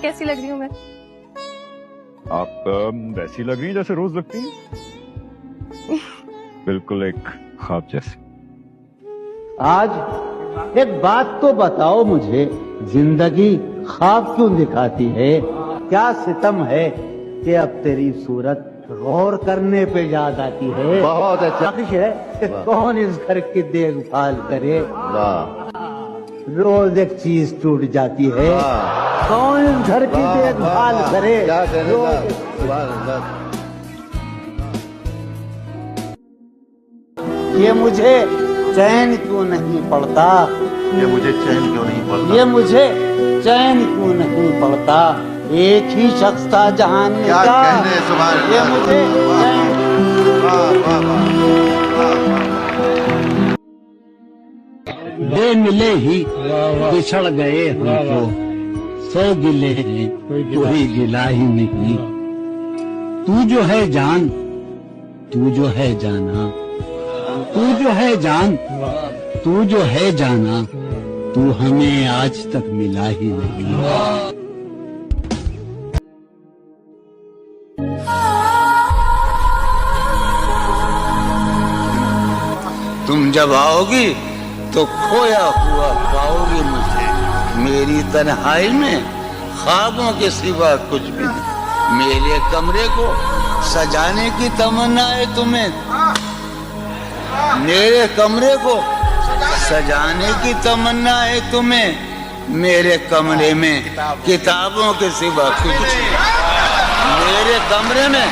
कैसी लग रही हूँ मैं? आप वैसी लग रही हैं जैसे रोज लगती हैं। बिल्कुल एक ख्वाब जैसे। आज एक बात तो बताओ मुझे, जिंदगी ख्वाब क्यों दिखाती है? क्या सितम है कि अब तेरी सूरत गौर करने पे याद आती है? बहुत अच्छा। ख्वाहिश है कि कौन इस घर की देखभाल करे? रोज एक चीज टूट जाती है, कौन इस घर की देखभाल करे? ये मुझे चैन क्यों नहीं पड़ता? ये मुझे चैन क्यों नहीं पड़ता? ये मुझे चैन क्यों नहीं पड़ता? एक ही शख्स था जहान में क्या का, कहने हैं, सुभान ये अल्लाह। मुझे दे मिले ही बिछड़ गए हमको, सौ गिले हैं कोई गिला ही नहीं। तू जो है जान, तू जो है जाना, तू जो है जान, तू जो है जाना, तू हमें आज तक मिला ही नहीं। तुम जब आओगी तो खोया हुआ पाओगे मुझे, मेरी तन्हाई में ख्वाबों के सिवा कुछ भी नहीं। मेरे कमरे को सजाने की तमन्ना है तुम्हें, मेरे कमरे को सजाने की तमन्ना है तुम्हें। मेरे कमरे में किताबों के सिवा कुछ नहीं। मेरे कमरे में